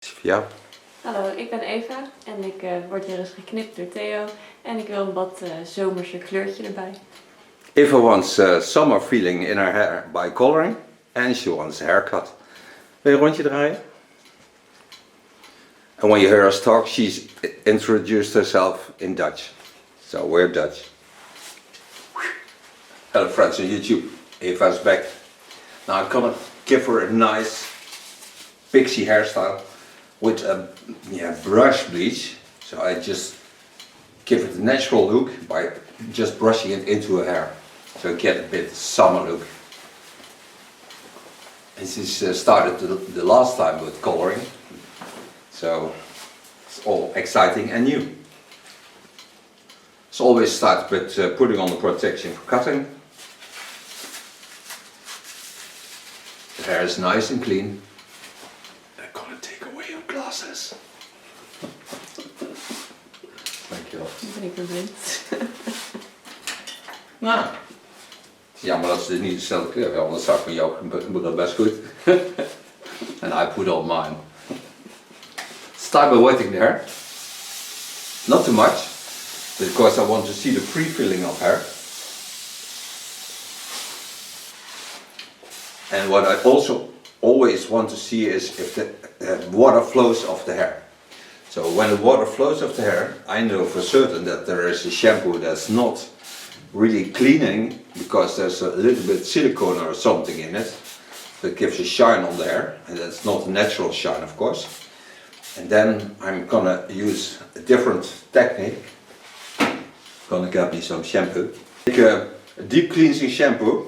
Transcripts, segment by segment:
Ja. Hallo, ik ben Eva en ik word hier eens geknipt door Theo en ik wil een wat zomerse kleurtje erbij. Eva wants summer feeling in her hair by coloring and she wants a haircut. Wil je een rondje draaien? And when you hear us talk, she's introduced herself in Dutch. So we're Dutch. Hello friends on YouTube, Eva's back. Now I'm gonna give her a nice pixie hairstyle with a brush bleach. So I just give it a natural look by just brushing it into her hair. So get a bit summer look. And she started the last time with coloring. So it's all exciting and new. So always start with putting on the protection for cutting. The hair is nice and clean. I'm gonna take away your glasses. Dankjewel. Ben ik verblind. Nou, het is jammer dat ze niet dezelfde kleur hebben, anders zou ik van jou moet dat best goed. And I put on mine. Start by wetting the hair. Not too much, because I want to see the pre-filling of hair. And what I also always want to see is if the water flows off the hair. So when the water flows off the hair, I know for certain that there is a shampoo that's not really cleaning because there's a little bit silicone or something in it that gives a shine on the hair, and that's not a natural shine, of course. And then I'm gonna use a different technique. Gonna get me some shampoo. Take a deep cleansing shampoo.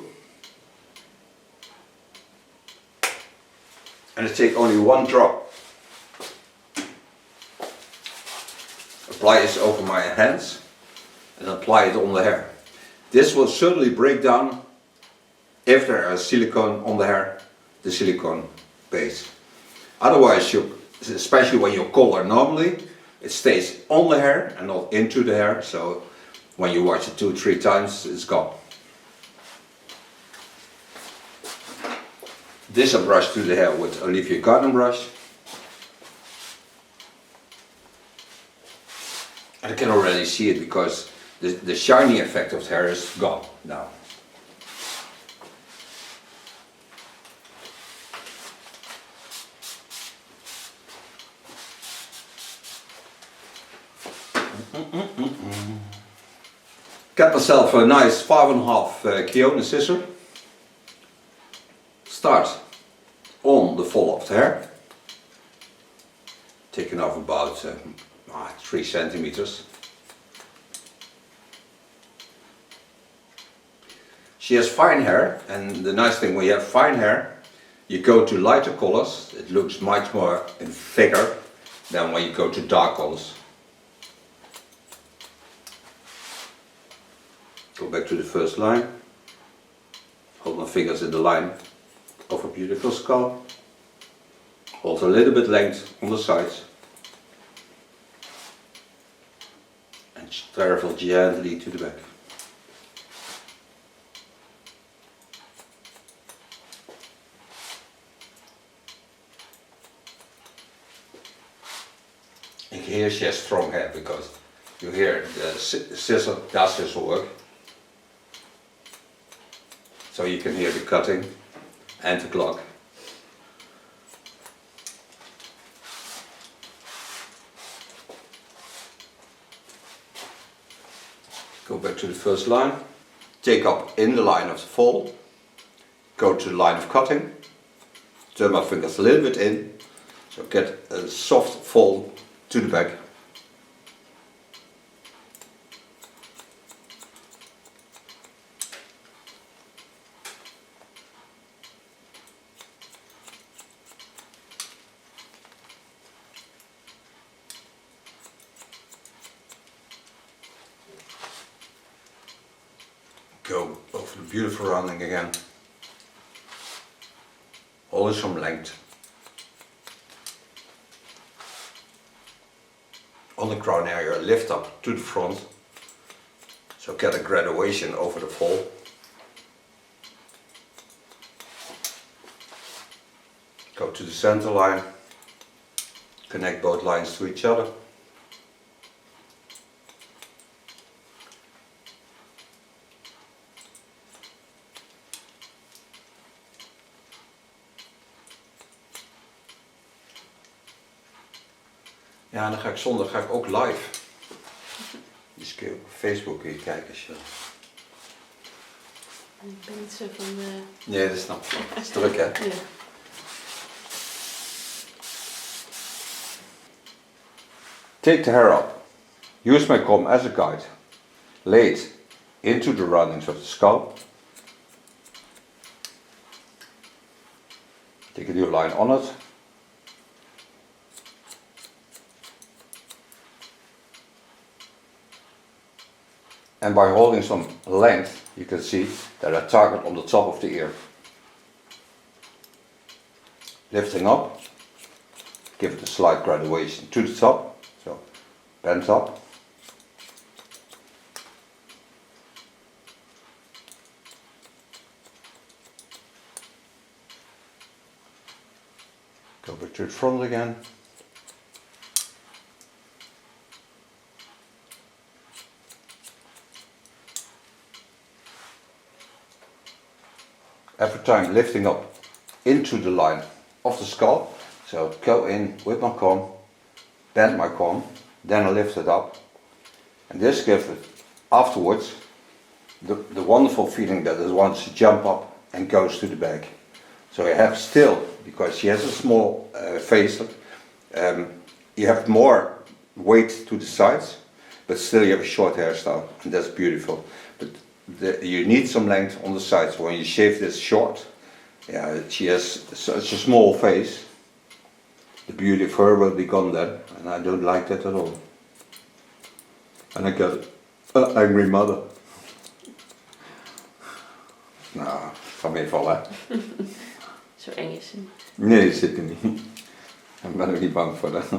And I take only one drop. Apply this over my hands and apply it on the hair. This will certainly break down, if there is silicone on the hair, the silicone base. Otherwise, especially when you color normally, it stays on the hair and not into the hair, so when you wash it 2-3 times, it's gone. This I brush through the hair with Olivia Garden brush. And I can already see it because the shiny effect of the hair is gone now. Got myself a nice 5.5 Kiona scissor. Start on the fall of the hair, taking off about 3 centimeters. She has fine hair, and the nice thing when you have fine hair, you go to lighter colors, it looks much more and thicker than when you go to dark colors. Go back to the first line, hold my fingers in the line of a beautiful skull, hold a little bit length on the sides and travel gently to the back. And here she has strong hair because you hear the scissor does scissor work. So you can hear the cutting and the clock. Go back to the first line, take up in the line of the fall, go to the line of cutting, turn my fingers a little bit in, so get a soft fall to the back. Go over the beautiful rounding again, always from length. On the crown area, lift up to the front, so get a graduation over the fall. Go to the center line, Connect both lines to each other. Ja, en dan ga ik zondag ook live. Dus kun je op Facebook kijken als je... Ik ben niet zo van de... Nee, dat snap ik. Het is druk, hè? Ja. Take the hair up. Use my comb as a guide. Lay it into the roundings of the scalp. Take a new line on it. And by holding some length, you can see that I target on the top of the ear. Lifting up, give it a slight graduation to the top, so bend up. Go back to the front again. Every time lifting up into the line of the scalp. So go in with my comb, bend my comb, then I lift it up. And this gives it afterwards the wonderful feeling that it wants to jump up and goes to the back. So you have still, because she has a small face, you have more weight to the sides, but still you have a short hairstyle, and that's beautiful. But you need some length on the sides. When you shave this short, yeah, she has such a small face. The beauty of her will be gone then, and I don't like that at all. And I got an angry mother. Nou, ga meevallen. Zo eng is ze. Nee, zeker niet. Ik ben er niet bang voor. Hè.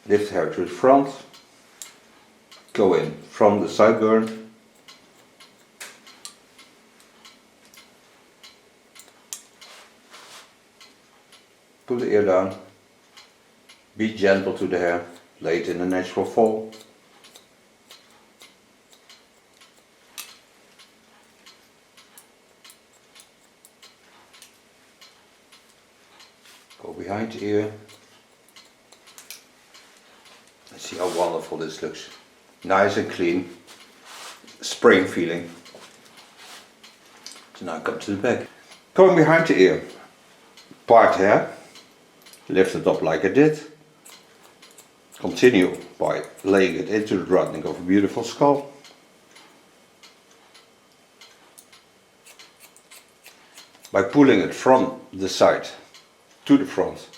Lift hair to the front. Go in from the sideburn. Pull the ear down. Be gentle to the hair. Lay it in a natural fall. Go behind the ear. And see how wonderful this looks. Nice and clean. Spring feeling. So now come to the back. Going behind the ear. Part hair. Lift it up like I did. Continue by laying it into the rounding of a beautiful skull. By pulling it from the side to the front,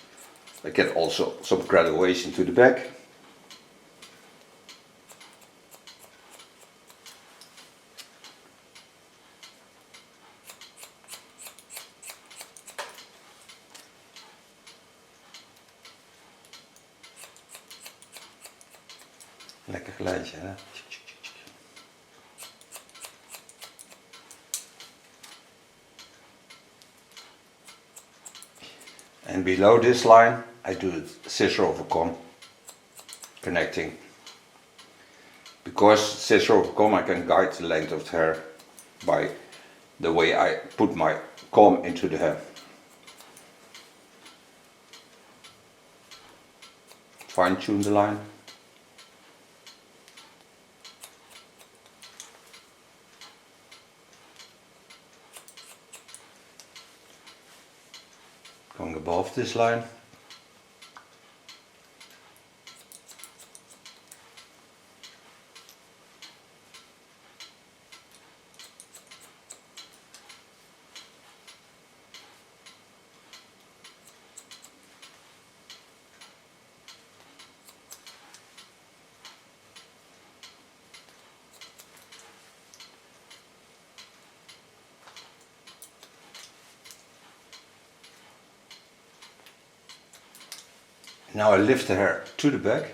I get also some graduation to the back. Lekker geluidje, hè? And below this line, I do the scissor over comb, connecting. Because scissor over comb, I can guide the length of the hair by the way I put my comb into the hair. Fine tune the line. Going above this line. Now I lift the hair to the back,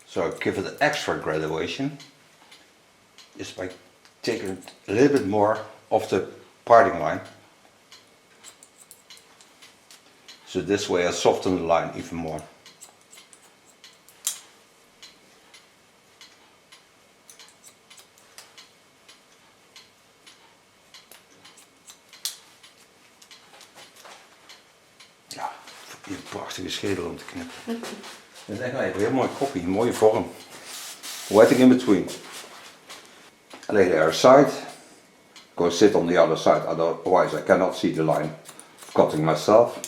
so I give it an extra graduation, just by taking a little bit more of the parting line. So this way I soften the line even more. Ja, een prachtige schedel om te knippen. Dat is echt een heel mooi koppie, een mooie vorm. Wetting in between. I lay the hair aside. Go sit on the other side, otherwise I cannot see the line of cutting myself.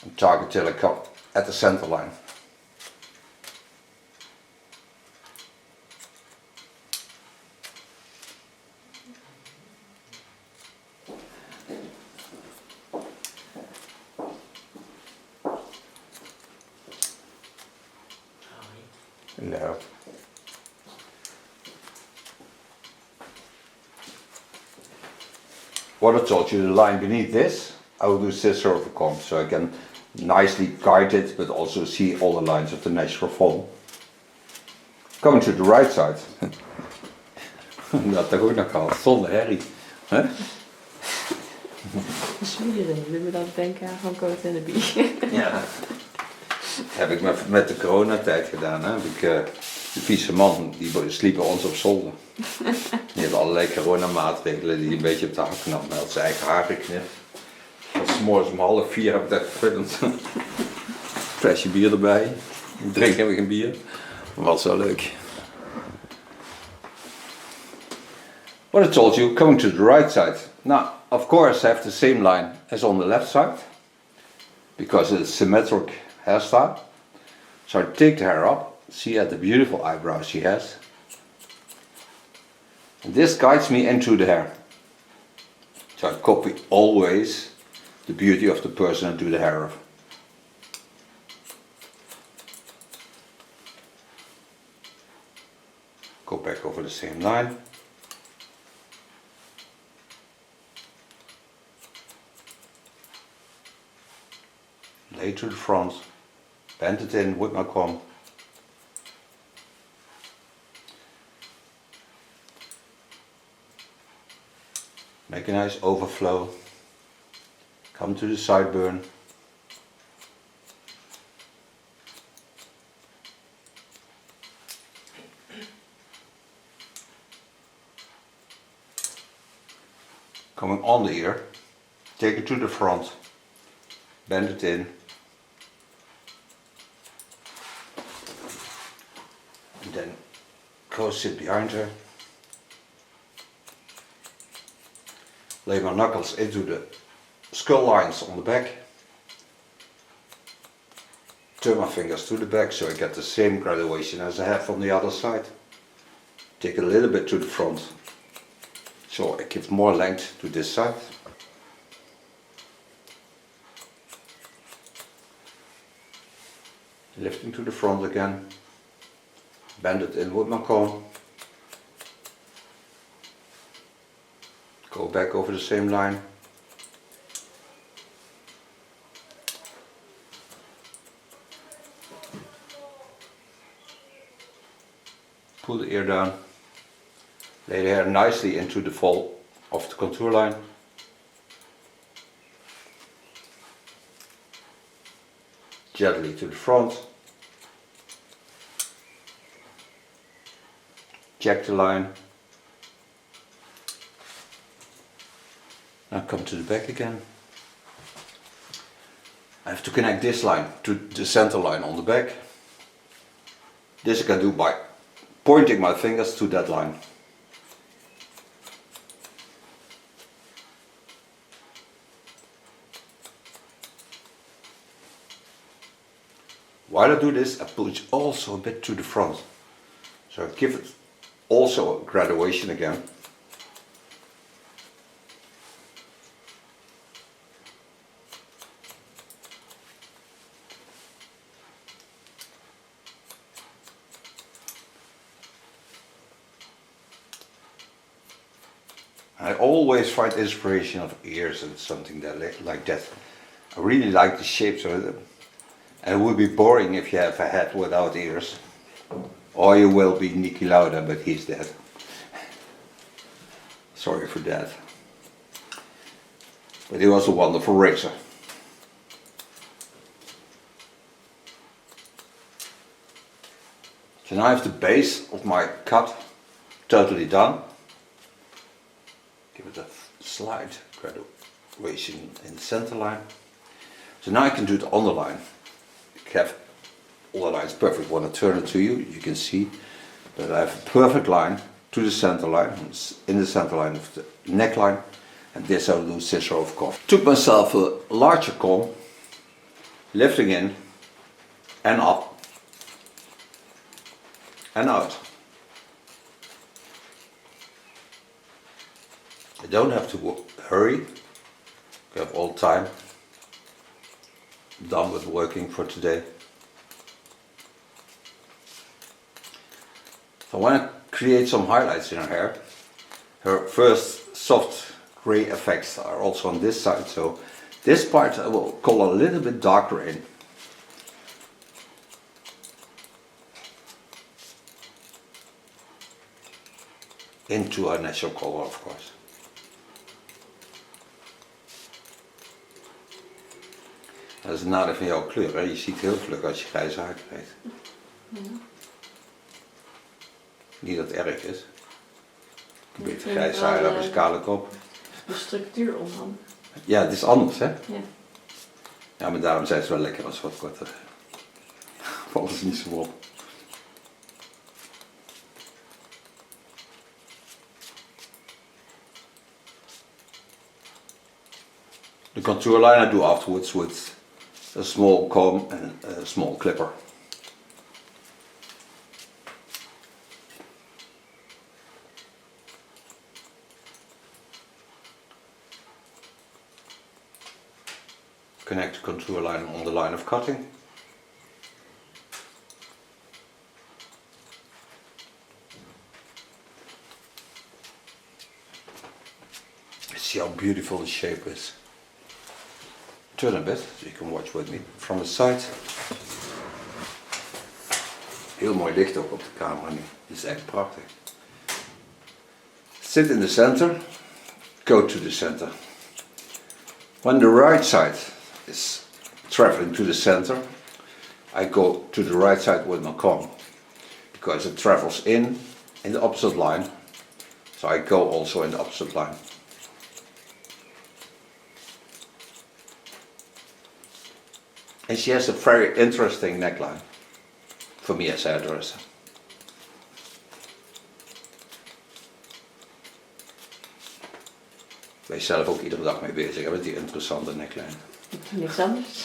And target till I cut at the center line. No. What I told you, the line beneath this, I will do scissor over comb, so I can nicely guide it, but also see all the lines of the natural form. Coming to the right side. Dat ook nog al, zonder herrie. Huh? Zwieren, doe me dan denken aan van Coat en de Bie. Ja. Heb ik met de coronatijd gedaan. Hè? Heb ik, de vieze man die sliep bij ons op zolder. Die had allerlei coronamaatregelen die een beetje op de hak nam. Hij had zijn eigen haar geknipt. Tot 's morgens om 3:30 heb ik dat gefuddeld. Flesje bier erbij. Ik drink helemaal geen bier. Maar was wel leuk. What I told you, coming to the right side. Now, of course I have the same line as on the left side. Because it's symmetric hairstyle. So I take the hair up, see the beautiful eyebrows she has. And this guides me into the hair. So I copy always the beauty of the person I do the hair of. Go back over the same line. Lay to the front, bend it in with my comb. Make a nice overflow. Come to the sideburn. Coming on the ear, take it to the front, bend it in. And then close it behind her. Lay my knuckles into the skull lines on the back. Turn my fingers to the back so I get the same graduation as I have on the other side. Take a little bit to the front so I give more length to this side. Lifting to the front again. Bend it in with my comb. Go back over the same line. Pull the ear down. Lay the hair nicely into the fold of the contour line. Gently to the front. Check the line. Now come to the back again. I have to connect this line to the center line on the back. This I can do by pointing my fingers to that line. While I do this, I push also a bit to the front. So I give it also a graduation again. I always find inspiration of ears and something that like that. I really like the shape, so And it would be boring if you have a head without ears. Or you will be Niki Lauda, but he's dead. Sorry for that. But he was a wonderful racer. So now I have the base of my cut totally done. Give it a slight graduation in the center line. So now I can do the underline. I have all the lines perfect. When I turn it to you, you can see that I have a perfect line to the center line, in the center line of the neckline, and this I will do scissor over cuff. Took myself a larger comb, lifting in and up and out. I don't have to hurry, I have all time. Done with working for today. So I want to create some highlights in her hair. Her first soft grey effects are also on this side, so this part I will color a little bit darker in. Into her natural color, of course. Dat is een nadeel van jouw kleur, hè? Je ziet heel vlug als je grijze haar krijgt. Ja. Niet dat het erg is. Een beetje grijs haar hebben, een kale kop. De structuur omhang. Ja, het is anders, hè? Ja. Ja, maar daarom zijn ze wel lekker als wat korter. Valt het niet zo op. The contour line I do afterwards with a small comb and a small clipper. Connect the contour line on the line of cutting. See how beautiful the shape is. Turn a bit so you can watch with me from the side. Heel mooi licht ook op de camera nu. Dit is echt prachtig. Sit in the center. Go to the center. When the right side is traveling to the center, I go to the right side with my comb because it travels in the opposite line. So I go also in the opposite line. And she has a very interesting neckline for me as a hairdresser. Ben je zelf ook iedere dag mee bezig met die interessante neckline? Niks anders.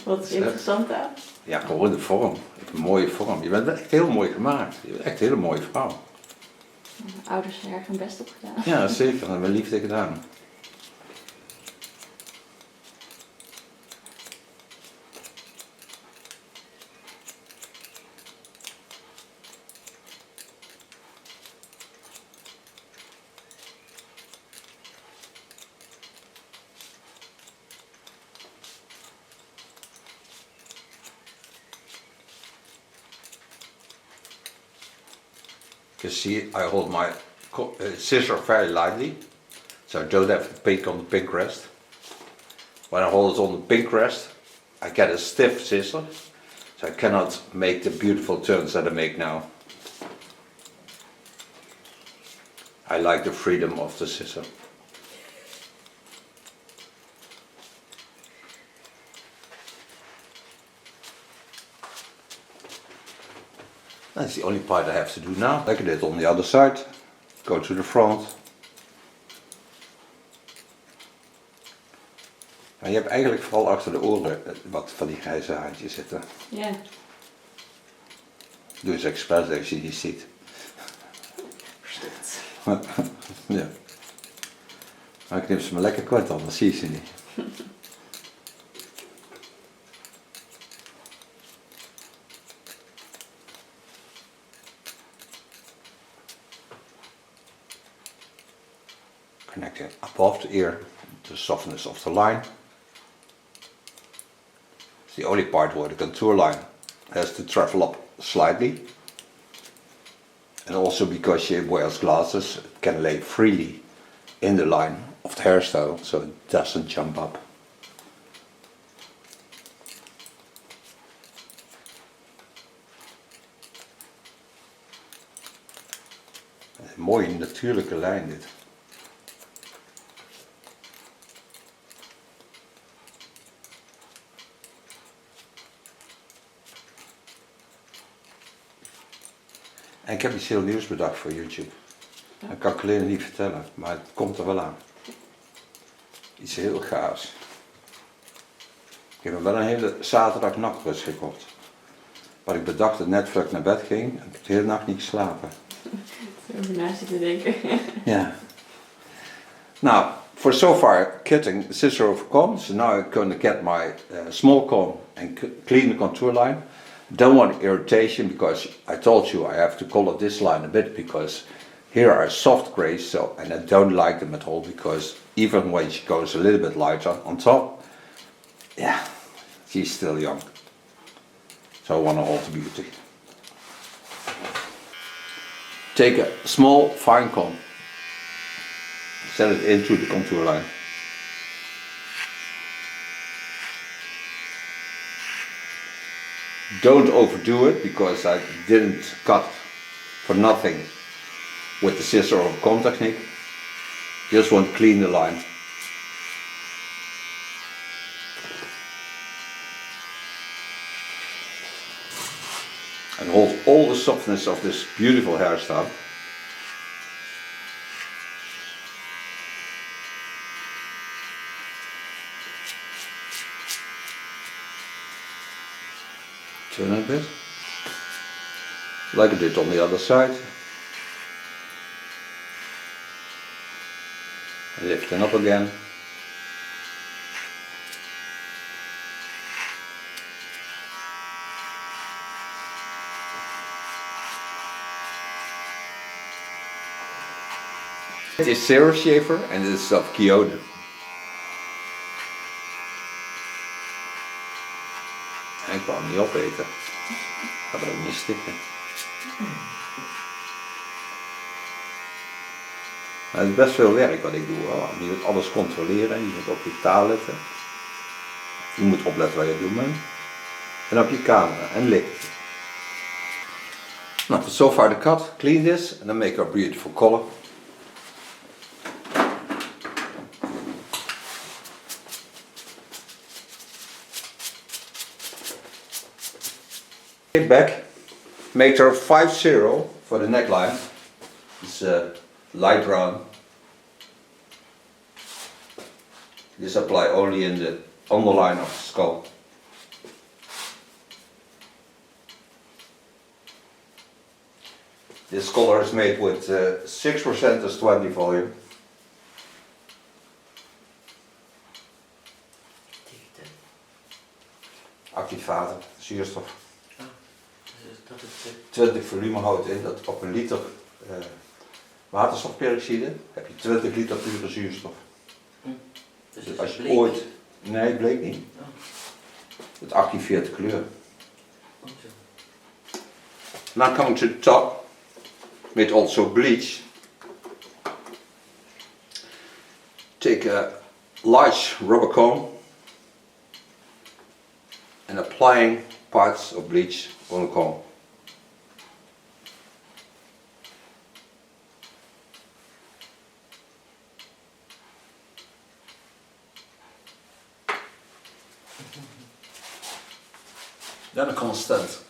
Wat is interessant aan? Ja, gewoon de vorm. Een mooie vorm. Je bent echt heel mooi gemaakt. Je bent echt een hele mooie vrouw. Mijn ouders hebben er hun best op gedaan. Ja, zeker. Dat hebben we liefde gedaan. You see, I hold my scissor very lightly, so I don't have the pink on the pink rest. When I hold it on the pink rest, I get a stiff scissor, so I cannot make the beautiful turns that I make now. I like the freedom of the scissor. That's the only part I have to do now. Like I did on the other side. Go to the front. Maar je hebt eigenlijk vooral achter de oren wat van die grijze haartjes zitten. Ja. Doe eens expres dat je die ziet. Verstikt. Ja. Maar ik knip ze maar lekker kort, anders zie je ze niet. Connecting above the ear, the softness of the line. It's the only part where the contour line has to travel up slightly. And also because she wears glasses, it can lay freely in the line of the hairstyle, so it doesn't jump up. Een mooie natuurlijke lijn dit. En ik heb iets heel nieuws bedacht voor YouTube. Dat kan ik alleen niet vertellen, maar het komt er wel aan. Iets heel gaafs. Ik heb me wel een hele zaterdag nachtrust gekocht. Wat ik bedacht dat net voordat ik naar bed ging, heb ik de hele nacht niet geslapen. Over na zitten denken. Yeah. Now, for so far cutting the scissor over comb, so now I'm going to get my small comb and clean the contour line. Don't want irritation because I told you I have to color this line a bit because here are soft grays, so and I don't like them at all because even when she goes a little bit lighter on top, yeah, she's still young. So I want her all to beauty. Take a small fine comb, set it into the contour line. Don't overdo it because I didn't cut for nothing with the scissor or comb technique. Just want to clean the line. And hold all the softness of this beautiful hairstyle. Turn it a bit, like I did on the other side. Lift it up again. It is Zero Shaver and this is of Kyoto. Ik wou hem niet opeten. Gaat er ook niet stikken. Maar het is best veel werk wat ik doe. Je moet alles controleren, je moet op je taal letten. Je moet opletten wat je doet bent. En op je camera en licht. Nou, so far the cut, clean this and then make a beautiful color. Back, make her 5-0 for the neckline. It's light brown. This apply only in the underline of the skull. This color is made with 6% as 20 volume. Activator, zuurstof. 20 volume houdt in dat op een liter waterstofperoxide heb je 20 liter pure zuurstof. Dus als je ooit... Nee, het bleek niet. Het activeert de kleur. Now coming to the top, with also bleach. Take a large rubber comb and applying parts of bleach on the comb. Then a constant.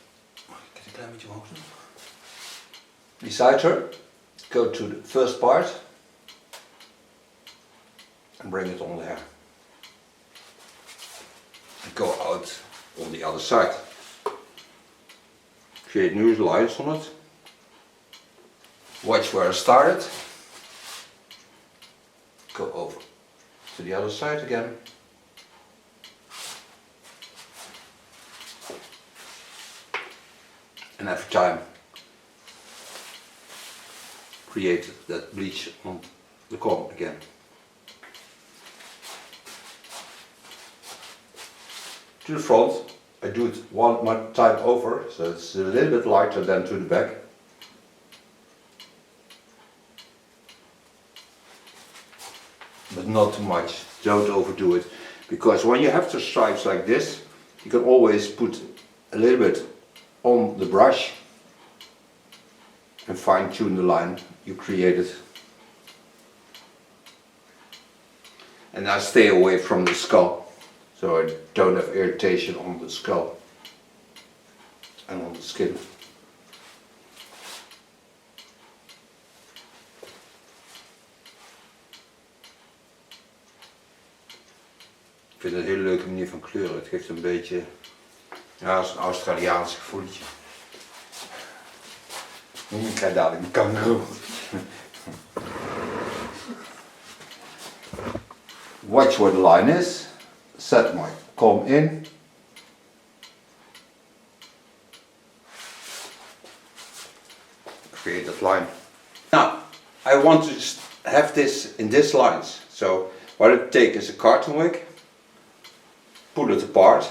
Can ik een klein beetje omhoog doen? Beside her, go to the first part and bring it on there. And go out on the other side. Create new lines on it. Watch where I started. Go over to the other side again. And every time create that bleach on the comb again. to the front. I do it one more time over, so it's a little bit lighter than to the back. But not too much, don't overdo it. Because when you have the stripes like this, you can always put a little bit on the brush and fine tune the line you created. And I stay away from the skull, so I don't have irritation on the skull and on the skin. Ik vind het een hele leuke manier van kleuren. Het geeft een beetje, ja, een Australiaans gevoeltje. Ik krijg dadelijk een kangaroo. Watch where the line is. Set my comb in. Create that line. Now, I want to have this in these lines. So what I take is a carton wick, pull it apart,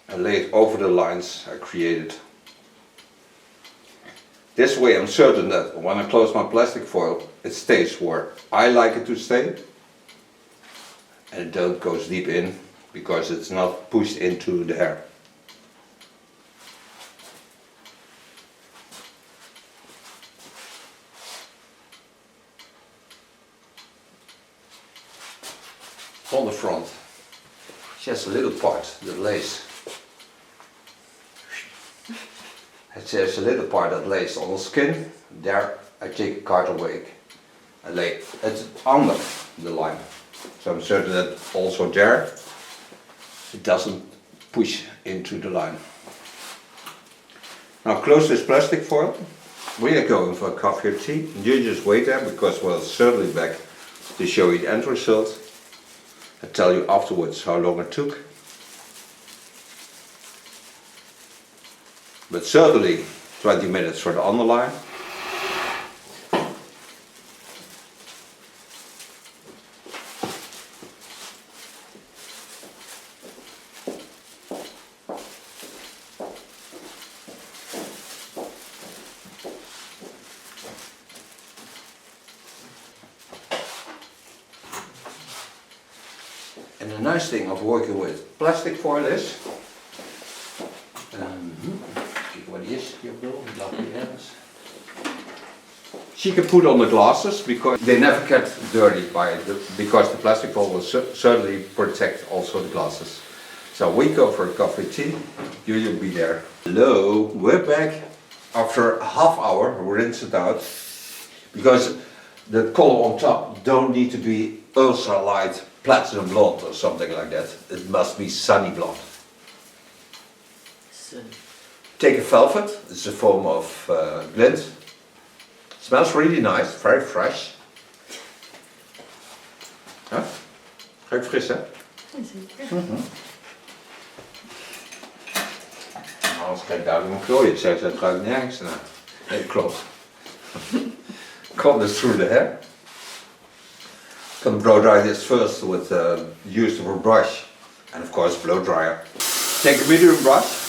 and lay it over the lines I created. This way I'm certain that when I close my plastic foil, it stays where I like it to stay, and it don't goes deep in because it's not pushed into the hair. On the front, just a little part, the lace. It's just a little part that lays on the skin. There I take a carton wick and lay it under the line. So I'm certain that also there it doesn't push into the line. Now close this plastic foil. We are going for a coffee or tea. You just wait there because we'll certainly back to show you the end result. I'll tell you afterwards how long it took. But certainly 20 minutes for the underline. And the nice thing of working with plastic foil is, what is your bill? She can put on the glasses because they never get dirty by it, because the plastic foil will certainly protect also the glasses. So we go for a coffee tea, you'll be there. Hello, we're back. After a half hour, rinse it out, because the color on top don't need to be ultra light platinum blonde or something like that. It must be sunny blonde. Take a velvet, it's a form of glint. Smells really nice, very fresh. Huh? Ruikt fris, hè? Zeker. Anders krijg ik duidelijk een klooien. Zeg ze, het ruikt nergens naar. Nee, klopt. Comb this through the hair. Gonna blow dry this first with use of a brush and of course blow dryer. Take a medium brush.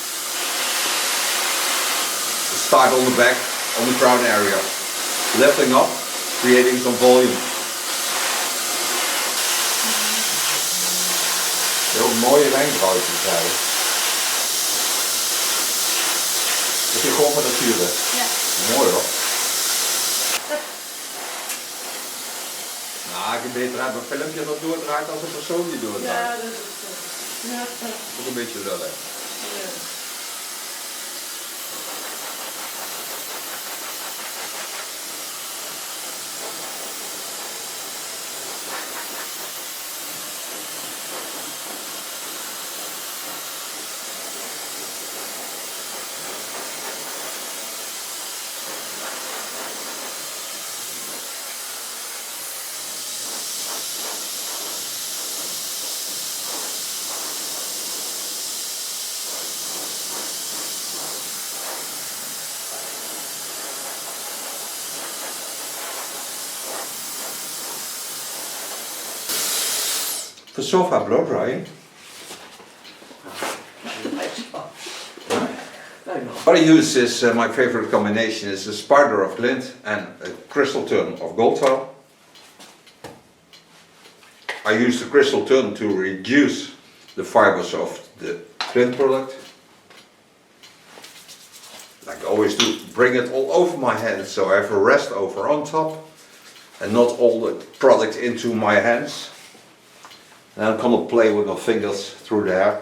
Start on the back, on the crown area. Lifting up, creating some volume. Heel mooie wenkbrauwtjes eigenlijk. Is die gewoon van nature? Ja. Mooi hoor. Nou, ik heb beter uit mijn filmpje dat doordraait als een persoon die doordraait. Ja, dat is zo. Ja. Ook een beetje lullig. Ja. For sofa blow drying, What I use is, my favorite combination is a spider of lint and a crystal tun of gold foil. I use the crystal tun to reduce the fibers of the lint product. Like I always do, bring it all over my hands so I have a rest over on top and not all the product into my hands. And I'm gonna play with my fingers through the hair.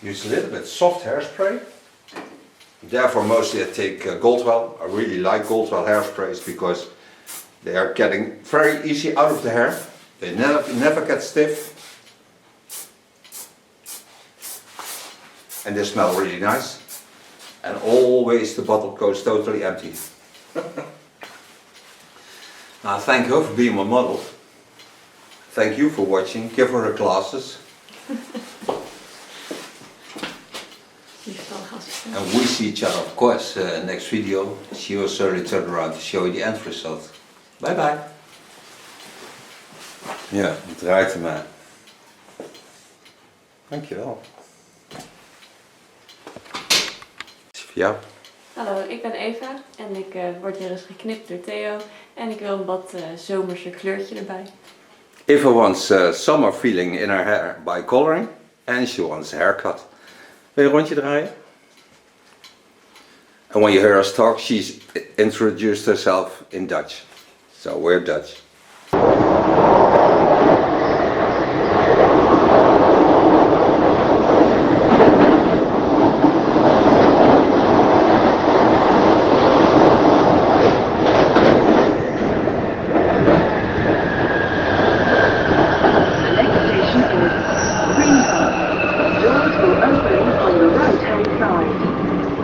Use a little bit soft hairspray. Therefore mostly I take Goldwell. I really like Goldwell hairsprays because they are getting very easy out of the hair. They never get stiff. And they smell really nice. And always the bottle goes totally empty. Now thank her for being my model. Thank you for watching. Give her her glasses. And we see each other, of course, next video. She will certainly turn around to show you the end result. Bye bye. Ja, het draait hem aan. Dankjewel. Ja. Hallo, ik ben Eva en ik word hier eens geknipt door Theo. En ik wil een wat zomerse kleurtje erbij. Eva wants summer feeling in her hair by coloring. And she wants a haircut. Wil je een rondje draaien? And when you hear us talk, she's introduced herself in Dutch. So we're Dutch.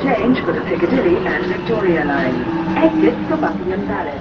Change for the Piccadilly and Victoria line. Exit for Buckingham Palace.